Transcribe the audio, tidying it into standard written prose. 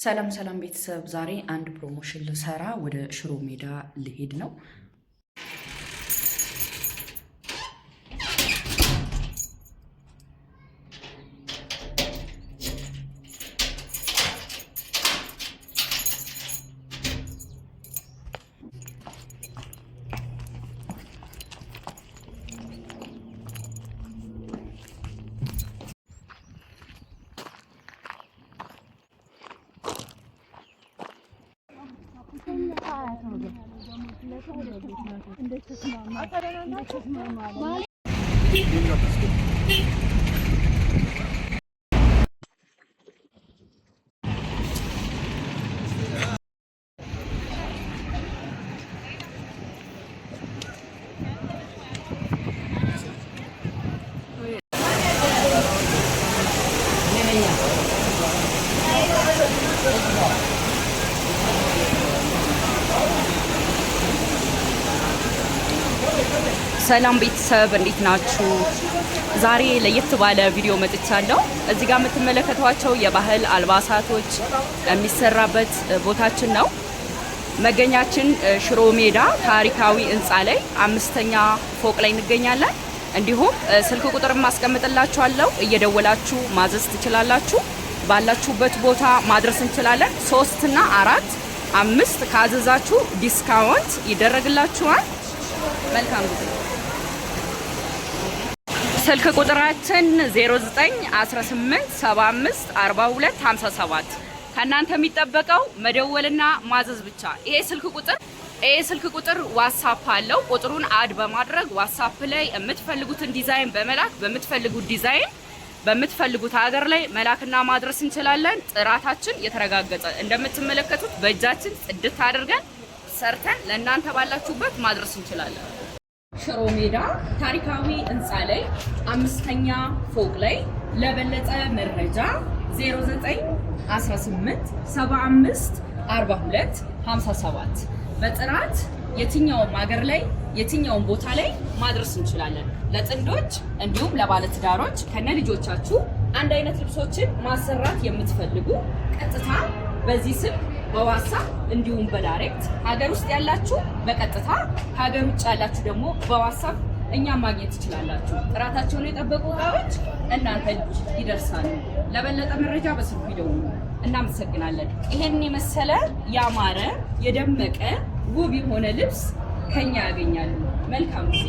ሰላም ሰላም ቤተሰብ ዛሬ አንድ ፕሮሞሽን ልሰራ ወደ ሽሮ ሜዳ ልሄድ ነው። ሰላም ቤተሰብ እንዴት ናችሁ? ዛሬ ለየት ባለ ቪዲዮ መጥቻለሁ። እዚህ ጋር የምትመለከቷቸው የባህል አልባሳቶች የሚሰራበት ቦታችን ነው። መገኛችን ሽሮ ሜዳ ታሪካዊ ህንፃ ላይ 5ኛ ፎቅ ላይ እንገኛለን። እንዲሁም ስልክ ቁጥር ማስቀምጥላችኋለሁ፣ እየደወላችሁ ማዘዝ ትችላላችሁ። ባላችሁበት ቦታ ማድረስ እንችላለን። 3 እና 4 5 ካዘዛችሁ ዲስካውንት ይደረግላችኋል። መልካም ጊዜ። ስልክ ቁጥራችን 0918754257 ከእናንተ የሚጠበቀው መደወልና ማዘዝ ብቻ። ይሄ ስልክ ቁጥር ዋትስአፕ አለው። ቁጥሩን አድ በማድረግ ዋትስአፕ ላይ የምትፈልጉትን ዲዛይን በመላክ በምትፈልጉት ዲዛይን በምትፈልጉት ሀገር ላይ መላክና ማድረስ እንችላለን። ጥራታችን የተረጋገጠ እንደምትመለከቱት በእጃችን ጽድት አድርገን ሰርተን ለእናንተ ባላችሁበት ማድረስ እንችላለን። ሽሮ ሜዳ ታሪካዊ ህንፃ ላይ 5ኛ ፎቅ ላይ። ለበለጠ መረጃ 0918754257 በጥራት የትኛውም ሀገር ላይ የትኛውም ቦታ ላይ ማድረስ እንችላለን። ለጥንዶች እንዲሁም ለባለትዳሮች ከነ ልጆቻችሁ አንድ አይነት ልብሶችን ማሰራት የምትፈልጉ ቀጥታ በዚህ ስልክ በዋትስአፕ እንዲሁም በዳይሬክት ሀገር ውስጥ ያላችሁ በቀጥታ ሀገር ውጭ ያላችሁ ደግሞ በዋትስአፕ እኛ ማግኘት ትችላላችሁ። ጥራታቸውን የጠበቁ እቃዎች እናንተ እጅ ይደርሳሉ። ለበለጠ መረጃ በስልክ ይደውሉ። እናመሰግናለን። ይሄን የመሰለ ያማረ የደመቀ ውብ የሆነ ልብስ ከኛ ያገኛሉ። መልካም ጊዜ።